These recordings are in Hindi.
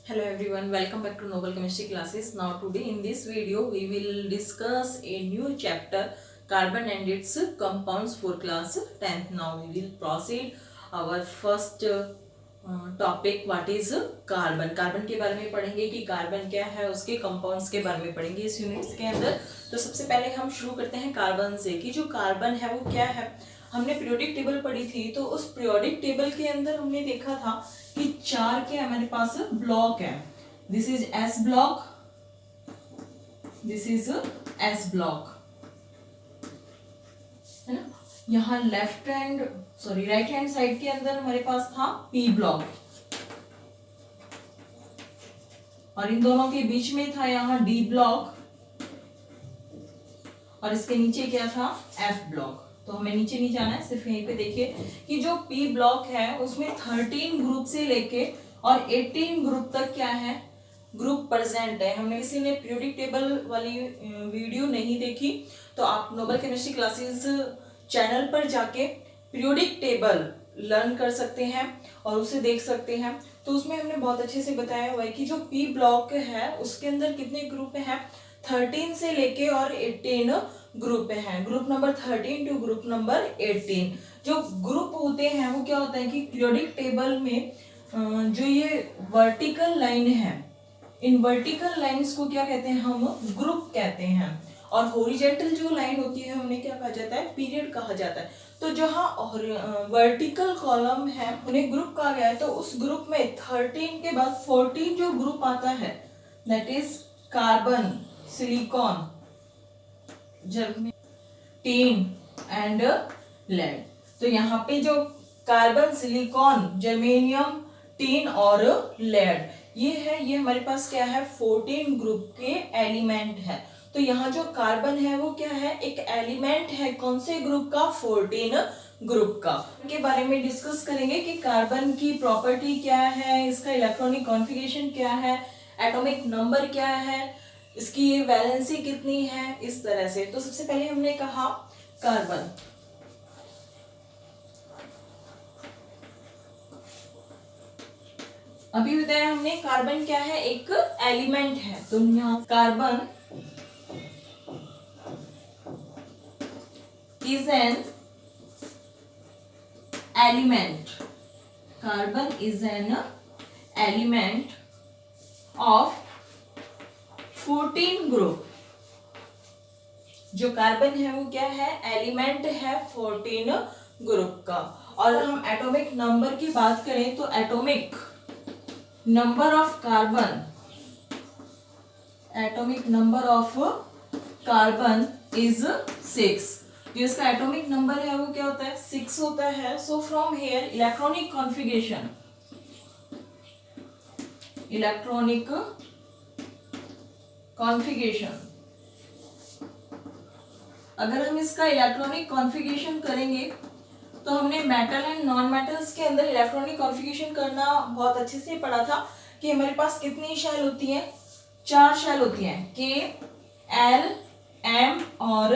Hello everyone, welcome back to Noble Chemistry classes. Now today in this video we will discuss a new chapter, carbon and its compounds for class 10th. Now we will proceed our first topic what is carbon. Carbon के बारे में पढ़ेंगे कि कार्बन क्या है, उसके कंपाउंड्स के बारे में पढ़ेंगे इस यूनिट्स के अंदर। तो सबसे पहले हम शुरू करते हैं कार्बन से कि जो कार्बन है वो क्या है। हमने पीरियोडिक टेबल पढ़ी थी, तो उस पीरियोडिक टेबल के अंदर हमने देखा था कि चार के हमारे पास ब्लॉक है। This is S block, this is S block, है ना। यहाँ राइट हैंड साइड के अंदर हमारे पास था पी ब्लॉक, और इन दोनों के बीच में था यहाँ डी ब्लॉक, और इसके नीचे क्या था एफ ब्लॉक। तो हमें नीचे नहीं जाना है, सिर्फ यहीं पे देखिए कि जो पी ब्लॉक है उसमें 13 ग्रुप से लेके और 18 ग्रुप तक क्या है, ग्रुप प्रेजेंट है। हमने किसी ने पीरियोडिक टेबल वाली वीडियो नहीं देखी तो आप नोबल केमिस्ट्री क्लासेस चैनल पर जाके पीरियोडिक टेबल लर्न कर सकते हैं और उसे देख सकते हैं। तो उसमें हमने बहुत अच्छे से बताया हुआ है कि जो पी ब्लॉक है उसके अंदर कितने ग्रुप हैं, 13 से लेके और 18 ग्रुप हैं। Group number 13 to group number 18 जो ग्रुप होते हैं वो क्या होता है कि पीरियोडिक टेबल में जो ये वर्टिकल लाइन है, इन वर्टिकल लाइंस को क्या कहते हैं, हम ग्रुप कहते हैं। और हॉरिजॉन्टल जो लाइन होती है उन्हें क्या कहा जाता है, पीरियड कहा जाता है। तो जहाँ वर्टिकल कॉलम है उन्हें ग्रुप कहा गया है। तो उस ग्रुप में 13 के बाद 14 जो ग्रुप आता है that is carbon, silicon, germanium and lead. तो यहाँ पे जो कार्बन, सिलिकॉन, जर्मेनियम, टीन और लेड ये है, ये हमारे पास क्या है 14 ग्रुप के एलिमेंट है। तो यहाँ जो कार्बन है वो क्या है, एक एलिमेंट है, कौन से ग्रुप का, 14 ग्रुप का। के बारे में डिस्कस करेंगे कि कार्बन की प्रॉपर्टी क्या है, इसका इलेक्ट्रॉनिक कॉन्फ़िगरेशन क्या है, एटॉमिक नंबर क्या है, इसकी वैलेंसी कितनी है, इस तरह से। तो सबसे पहले हमने कहा कार्बन, अभी बताया हमने कार्बन क्या है, एक एलिमेंट है। तो यहाँ carbon is an element, carbon is an element of 14 group. जो कार्बन है वो क्या है, एलिमेंट है 14 ग्रुप का। और हम एटॉमिक नंबर की बात करें तो atomic number of carbon, atomic number of carbon is 6। जो इसका एटॉमिक नंबर है वो क्या होता है, 6 होता है। So from here electronic configuration, electronic configuration, अगर हम इसका इलेक्ट्रॉनिक कॉन्फ़िगरेशन करेंगे तो हमने मेटल एंड नॉन मेटल्स के अंदर इलेक्ट्रॉनिक कॉन्फ़िगरेशन करना बहुत अच्छे से पढ़ा था कि हमारे पास कितनी शेल होती है, 4 शेल होती हैं, के, एल, एम और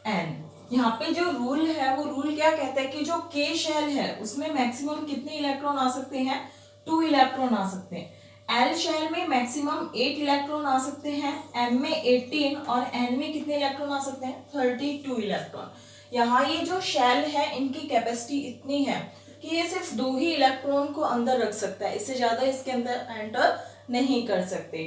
एन। यहाँ पे जो रूल है वो रूल क्या कहता है कि जो के शेल है उसमें मैक्सिमम कितने इलेक्ट्रॉन आ सकते हैं, 2 इलेक्ट्रॉन आ सकते हैं। एल शेल में मैक्सिमम 8 इलेक्ट्रॉन आ सकते हैं, एम में 18 और एन में कितने इलेक्ट्रॉन आ सकते हैं, 32 इलेक्ट्रॉन। यहाँ ये जो शेल है इनकी कैपेसिटी इतनी है कि ये सिर्फ 2 ही इलेक्ट्रॉन को अंदर रख सकता है, इससे ज्यादा इसके अंदर एंटर नहीं कर सकते।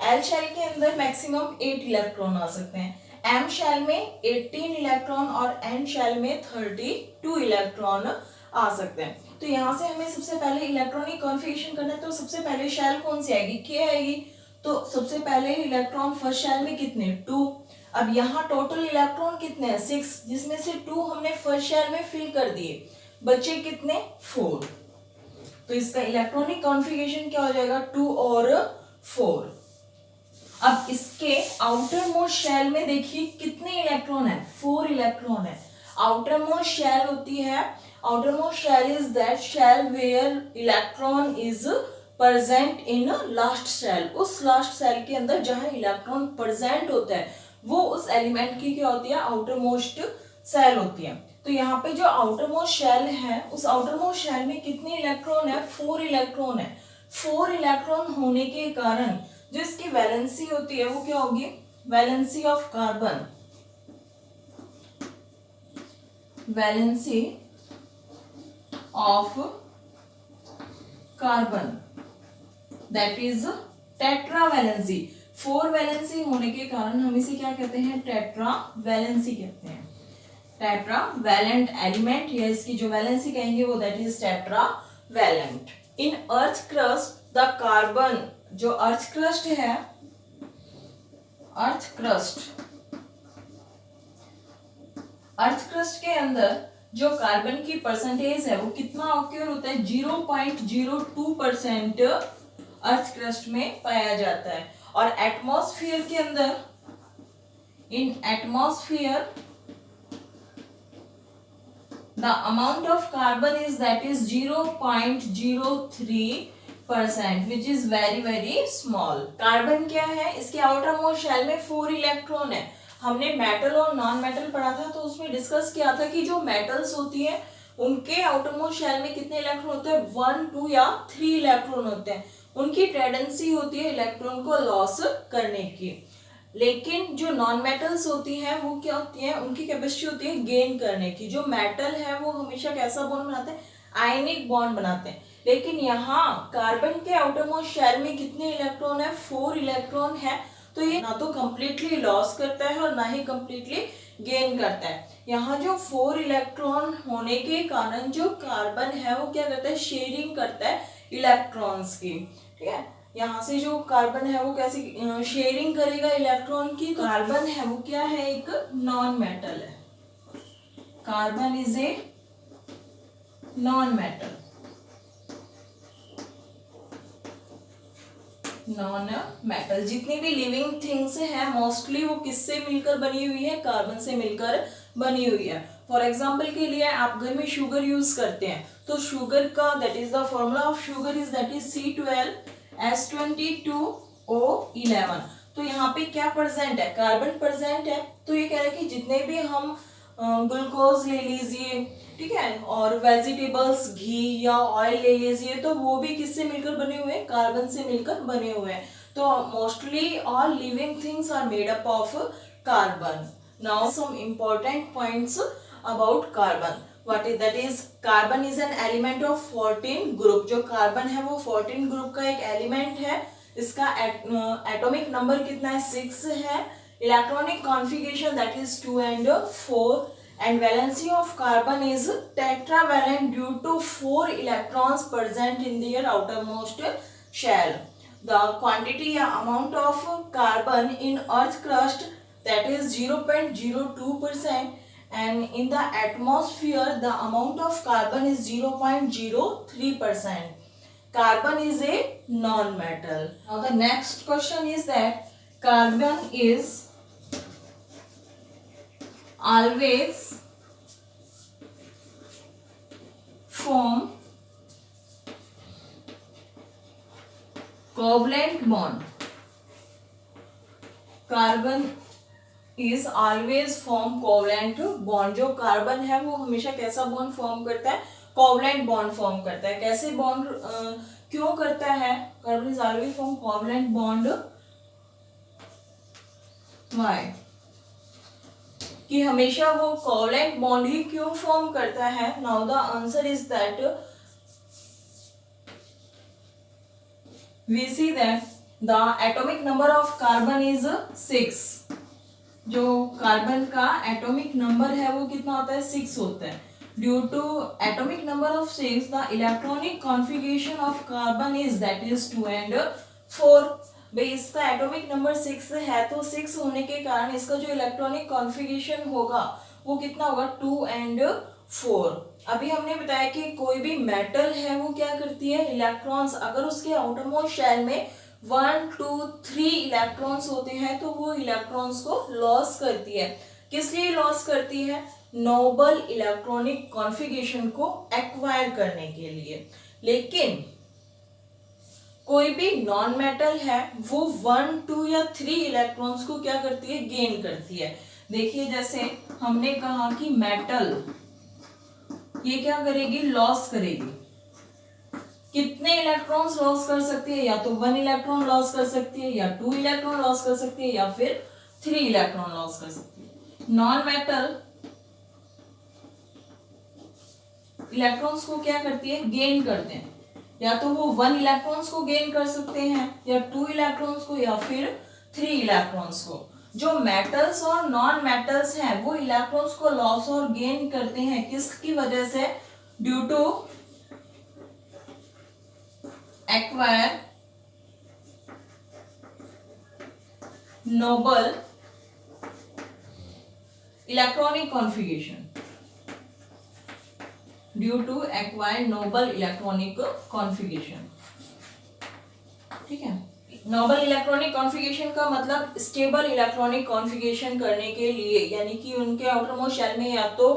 एल शेल के अंदर मैक्सिमम 8 इलेक्ट्रॉन आ सकते हैं, एम शेल में 18 इलेक्ट्रॉन और एन शेल में 32 इलेक्ट्रॉन आ सकते हैं। तो यहाँ से हमें सबसे पहले इलेक्ट्रॉनिक कॉन्फ़िगरेशन करना है। तो सबसे पहले शेल कौन सी आएगी, के आएगी। तो सबसे पहले इलेक्ट्रॉन फर्स्ट शेल में कितने, 2। अब यहाँ टोटल इलेक्ट्रॉन कितने हैं, 6, जिसमें से 2 हमने फर्स्ट शेल में फिल कर दिए, बचे कितने, 4। तो इसका इलेक्ट्रॉनिक कॉन्फ़िगरेशन क्या हो जाएगा, 2 और 4। अब इसके आउटर मोस्ट शेल में देखिए कितने इलेक्ट्रॉन है, 4 इलेक्ट्रॉन है। आउटर मोस्ट शेल होती है, outer most shell is that shell where electron is present in last shell. उस लास्ट शेल के अंदर जहां इलेक्ट्रॉन प्रेजेंट होता है वो उस एलिमेंट की क्या होती है, आउटर मोस्ट शेल होती है। तो यहाँ पे जो आउटर मोस्ट शेल है उस आउटर मोस्ट शेल में कितने इलेक्ट्रॉन है, 4 इलेक्ट्रॉन है। 4 इलेक्ट्रॉन होने के कारण जो इसकी वैलेंसी होती है वो क्या होगी, valency of carbon, valency of carbon that is tetra valency. 4 valency होने के कारण हम इसे क्या कहते हैं, टेट्रा वैलेंसी कहते हैं। टेट्रा वैलेंट एलिमेंट या इसकी जो वैलेंसी कहेंगे वो that is tetravalent. In earth crust the carbon, जो अर्थ क्रस्ट है, अर्थ क्रस्ट के अंदर जो कार्बन की परसेंटेज है वो कितना ऑक्यूर होता है, 0.02% अर्थ क्रस्ट में पाया जाता है। और एटमॉस्फेयर के अंदर, इन atmosphere the amount of carbon is that is 0.03%, which is very very small. Carbon क्या है, इसके आउटर मोस्ट शेल में 4 इलेक्ट्रॉन है। हमने मेटल और नॉन मेटल पढ़ा था, तो उसमें डिस्कस किया था कि जो मेटल्स होती है उनके आउटर मोस्ट शेल में कितने इलेक्ट्रॉन होते हैं, 1, 2 या 3 इलेक्ट्रॉन होते हैं। उनकी टेंडेंसी होती है इलेक्ट्रॉन को लॉस करने की। लेकिन जो नॉन मेटल्स होती हैं वो क्या होती है, उनकी कैपेसिटी होती है गेन करने की। जो मेटल है वो हमेशा कैसा बॉन्ड बनाते हैं, आयनिक बॉन्ड बनाते हैं। लेकिन यहाँ कार्बन के आउटर मोस्ट शेल में कितने इलेक्ट्रॉन है, 4 इलेक्ट्रॉन है। तो ये ना तो कंप्लीटली लॉस करता है और ना ही कंप्लीटली गेन करता है। यहाँ जो 4 इलेक्ट्रॉन होने के कारण जो कार्बन है वो क्या करता है, शेयरिंग करता है इलेक्ट्रॉन्स की। ठीक है, यहाँ से जो कार्बन है वो कैसे शेयरिंग करेगा इलेक्ट्रॉन की। तो कार्बन है वो क्या है, एक नॉन मेटल है। Carbon is a non metal, non metal. जितनी भी लिविंग थिंग्स है मोस्टली वो किससे मिलकर बनी हुई है, कार्बन से मिलकर बनी हुई है। फॉर एग्जाम्पल के लिए आप घर में शुगर यूज करते हैं, तो शुगर का that is the formula of sugar is that is C12H22O11। तो यहाँ पे क्या प्रेजेंट है, कार्बन प्रेजेंट है। तो ये कह रहा है कि जितने भी हम ग्लूकोज ले लीजिए, ठीक है, और वेजिटेबल्स, घी या ऑयल ले लीजिए, तो वो भी किससे मिलकर बने हुए हैं, कार्बन से मिलकर बने हुए हैं। तो mostly all living things are made up of carbon. Now some important points about carbon. What is that is, carbon is an element of 14 group. जो कार्बन है वो 14 ग्रुप का एक एलिमेंट है। इसका एटॉमिक नंबर कितना है, 6 है। Electronic configuration that is 2 and 4, and valency of carbon is tetravalent due to 4 electrons present in their outermost shell. The quantity or amount of carbon in earth crust that is 0.02%, and in the atmosphere the amount of carbon is 0.03%. Carbon is a non-metal. Now the next question is that carbon is always form covalent bond. Carbon is always form covalent bond. जो कार्बन है वो हमेशा कैसा बॉन्ड फॉर्म करता है, कोवलेंट बॉन्ड फॉर्म करता है। कैसे बॉन्ड क्यों करता है, carbon is always form covalent bond, why, कि हमेशा वो कोवलेंट बॉन्ड ही क्यों फॉर्म करता है। Now the answer is that we see that the atomic number of carbon is 6। जो कार्बन का एटॉमिक नंबर है वो कितना होता है, 6 होता है। Due to atomic number of 6 the electronic configuration of carbon is that is 2 and 4। भाई इसका एटॉमिक नंबर 6 है, तो 6 होने के कारण इसका जो इलेक्ट्रॉनिक कॉन्फ़िगरेशन होगा वो कितना होगा, 2 and 4। अभी हमने बताया कि कोई भी मेटल है वो क्या करती है, इलेक्ट्रॉन्स अगर उसके आउटर मोस्ट शेल में 1, 2, 3 इलेक्ट्रॉन्स होते हैं तो वो इलेक्ट्रॉन्स को लॉस करती है। किस लिए लॉस करती है, नोबल इलेक्ट्रॉनिक कॉन्फ़िगरेशन को एक्वायर करने के लिए। लेकिन कोई भी नॉन मेटल है वो 1, 2 या 3 इलेक्ट्रॉन्स को क्या करती है, गेन करती है। देखिए जैसे हमने कहा कि मेटल ये क्या करेगी, लॉस करेगी। कितने इलेक्ट्रॉन्स लॉस कर सकती है, या तो 1 इलेक्ट्रॉन लॉस कर सकती है, या 2 इलेक्ट्रॉन लॉस कर सकती है, या फिर 3 इलेक्ट्रॉन लॉस कर सकती है। नॉन मेटल इलेक्ट्रॉन्स को क्या करती है, गेन करते हैं, या तो वो 1 इलेक्ट्रॉन्स को गेन कर सकते हैं, या 2 इलेक्ट्रॉन्स को, या फिर 3 इलेक्ट्रॉन्स को। जो मेटल्स और नॉन मेटल्स हैं वो इलेक्ट्रॉन्स को लॉस और गेन करते हैं किसकी वजह से, due to acquire noble electronic configuration, due to acquire noble electronic configuration. ठीक है, नोबल इलेक्ट्रॉनिक कॉन्फ़िगरेशन का मतलब स्टेबल इलेक्ट्रॉनिक कॉन्फ़िगरेशन करने के लिए, यानी कि उनके आउटर मोस्ट शेल में या तो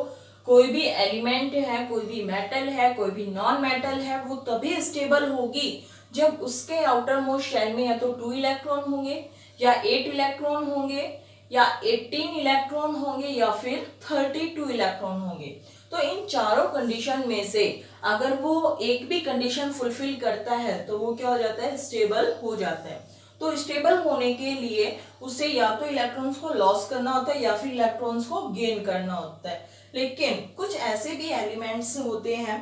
कोई भी एलिमेंट है, कोई भी मेटल है, कोई भी नॉन मेटल है, वो तभी स्टेबल होगी जब उसके आउटर मोस्ट शेल में या तो 2 इलेक्ट्रॉन होंगे, या 8 इलेक्ट्रॉन होंगे, या 18 इलेक्ट्रॉन होंगे, या फिर 32 इलेक्ट्रॉन होंगे। तो इन चारों कंडीशन में से अगर वो एक भी कंडीशन फुलफिल करता है तो वो क्या हो जाता है, स्टेबल हो जाता है। तो स्टेबल होने के लिए उसे या तो इलेक्ट्रॉन्स को लॉस करना होता है, या फिर इलेक्ट्रॉन्स को गेन करना होता है। लेकिन कुछ ऐसे भी एलिमेंट्स होते हैं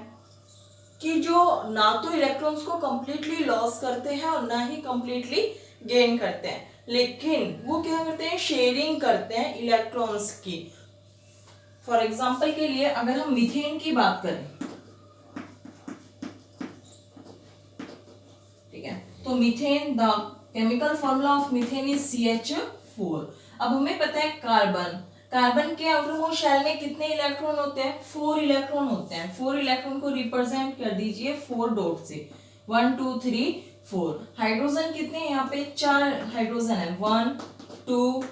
कि जो ना तो इलेक्ट्रॉन्स को कंप्लीटली लॉस करते हैं और ना ही कंप्लीटली गेन करते हैं, लेकिन वो क्या करते हैं, शेयरिंग करते हैं इलेक्ट्रॉन्स की। फॉर एग्जाम्पल के लिए अगर हम मीथेन की बात करें, ठीक है, तो methane, the chemical formula of methane is CH4। अब हमें पता है कार्बन के आउटर मोस्ट शेल में कितने इलेक्ट्रॉन होते हैं, 4 इलेक्ट्रॉन होते हैं। 4 इलेक्ट्रॉन को रिप्रेजेंट कर दीजिए 4 डॉट से, 1 2 3 4। हाइड्रोजन कितने हैं, यहाँ पे 4 हाइड्रोजन है, 1 2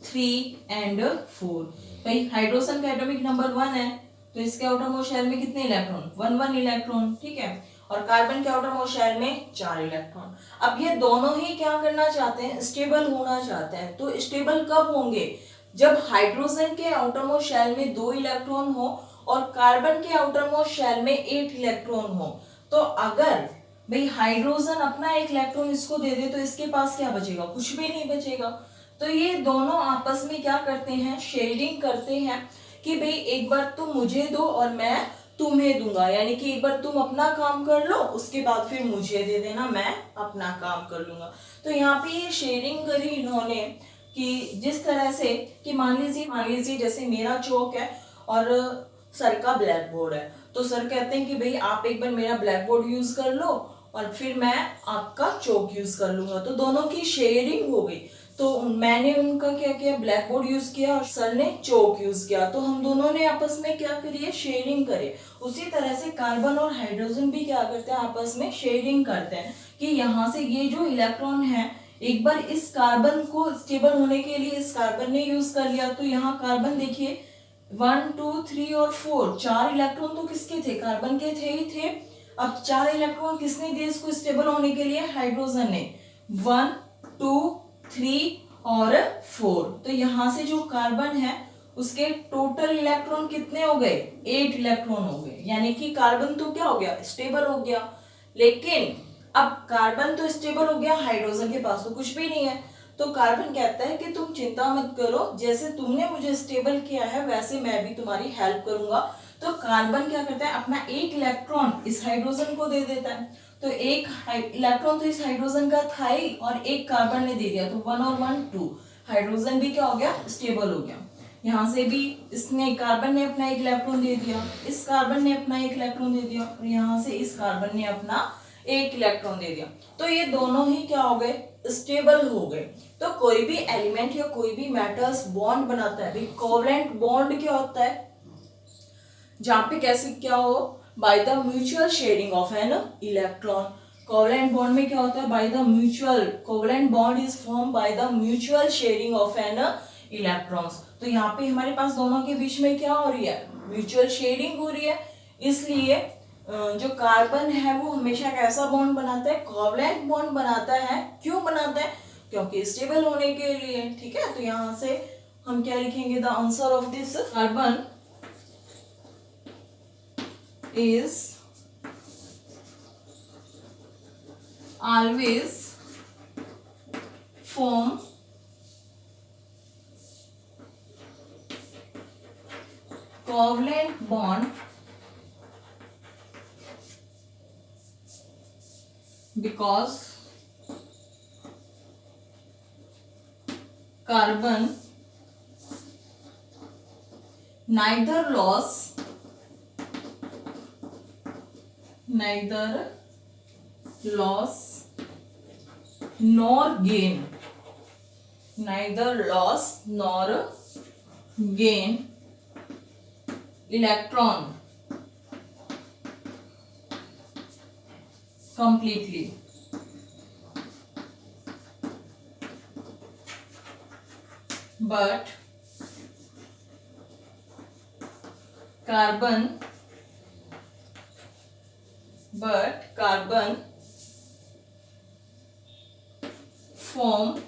3 एंड 4। भाई हाइड्रोजन का एटॉमिक नंबर 1 है, तो इसके आउटर मोस्ट शेल में कितने इलेक्ट्रॉन, 1 1 इलेक्ट्रॉन। ठीक है, और कार्बन के आउटर मोस्ट शेल में 4 इलेक्ट्रॉन। अब ये दोनों ही क्या करना चाहते हैं, स्टेबल होना चाहते हैं। तो स्टेबल कब होंगे, जब हाइड्रोजन के आउटर मोस्ट शेल में 2 इलेक्ट्रॉन हो और कार्बन के आउटर मोस्ट शेल में 8 इलेक्ट्रॉन हो। तो अगर भाई हाइड्रोजन अपना 1 इलेक्ट्रॉन इसको दे दे तो इसके पास क्या बचेगा, कुछ भी नहीं बचेगा। तो ये दोनों आपस में क्या करते हैं, शेयरिंग करते हैं कि भाई एक बार तुम मुझे दो और मैं तुम्हें दूंगा, यानी कि एक बार तुम अपना काम कर लो, उसके बाद फिर मुझे दे देना, मैं अपना काम कर लूंगा। तो यहाँ पे ये शेयरिंग करी इन्होंने कि जिस तरह से कि मान लीजिए जैसे मेरा चौक है और सर का ब्लैक बोर्ड है, तो सर कहते हैं कि भाई आप एक बार मेरा ब्लैक बोर्ड यूज कर लो और फिर मैं आपका चौक यूज कर लूंगा। तो दोनों की शेयरिंग हो गई। तो मैंने उनका क्या किया, ब्लैक बोर्ड यूज किया और सर ने चौक यूज किया, तो हम दोनों ने आपस में क्या करी है, शेयरिंग करे। उसी तरह से कार्बन और हाइड्रोजन भी क्या करते हैं, आपस में शेयरिंग करते हैं कि यहाँ से ये जो इलेक्ट्रॉन है, एक बार इस कार्बन को स्टेबल होने के लिए इस कार्बन ने यूज कर लिया, तो यहाँ कार्बन देखिए 1 2 3 और 4, 4 इलेक्ट्रॉन तो किसके थे, कार्बन के थे ही थे। अब 4 इलेक्ट्रॉन किसने दिए इसको स्टेबल होने के लिए, हाइड्रोजन ने, 1 2 3 और 4। तो यहाँ से जो कार्बन है उसके टोटल इलेक्ट्रॉन कितने हो गए, 8 इलेक्ट्रॉन हो गए, यानी कि कार्बन तो क्या हो गया, स्टेबल हो गया। लेकिन अब कार्बन तो स्टेबल हो गया, हाइड्रोजन के पास तो कुछ भी नहीं है। तो कार्बन कहता है कि तुम चिंता मत करो, जैसे तुमने मुझे स्टेबल किया है वैसे मैं भी तुम्हारी हेल्प करूंगा। तो कार्बन क्या करता है, अपना 1 इलेक्ट्रॉन इस हाइड्रोजन को दे देता है। तो 1 इलेक्ट्रॉन तो इस हाइड्रोजन का था ही और 1 कार्बन ने दे दिया, तो 1 और 1 2, हाइड्रोजन भी क्या हो गया, स्टेबल हो गया। यहाँ से भी इसने, कार्बन ने अपना 1 इलेक्ट्रॉन दे दिया, इस कार्बन ने अपना 1 इलेक्ट्रॉन दे दिया, और यहाँ से इस कार्बन ने अपना 1 इलेक्ट्रॉन दे दिया। तो ये दोनों ही क्या हो गए, स्टेबल हो गए। तो कोई भी एलिमेंट या कोई भी मेटल्स बॉन्ड बनाता है, भाई कोवलेंट बॉन्ड क्या होता है, जहां पे कैसे क्या हो, by the mutual sharing of an electron. Covalent bond में क्या होता है, by the mutual, covalent bond is form by the mutual sharing of an electrons. तो यहाँ पे हमारे पास दोनों के बीच में क्या हो रही है, म्यूचुअल शेयरिंग हो रही है। इसलिए जो कार्बन है वो हमेशा कैसा बॉन्ड बनाता है, कोवलेंट बॉन्ड बनाता है। क्यों बनाता है, क्योंकि स्टेबल होने के लिए। ठीक है, तो यहाँ से हम क्या लिखेंगे, the answer of this, carbon is always form covalent bond because carbon neither loss nor gain, neither loss nor gain electron completely. But carbon form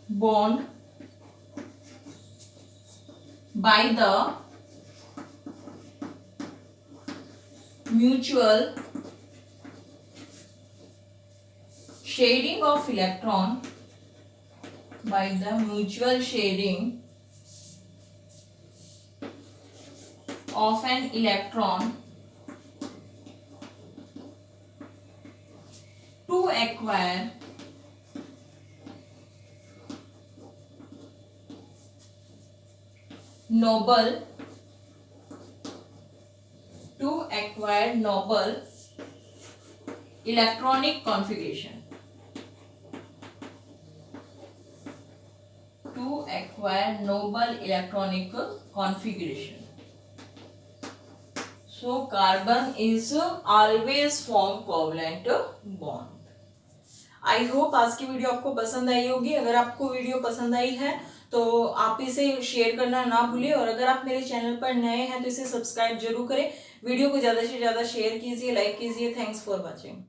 bond by the mutual sharing of electron, by the mutual sharing of an electron to acquire noble electronic configuration. To acquire noble electronic configuration. So carbon is always form covalent bond. I hope आज की वीडियो आपको पसंद आई होगी। अगर आपको वीडियो पसंद आई है तो आप इसे शेयर करना ना भूलिए, और अगर आप मेरे चैनल पर नए हैं तो इसे सब्सक्राइब जरूर करें। वीडियो को ज़्यादा से ज़्यादा शेयर कीजिए, लाइक कीजिए। Thanks for watching.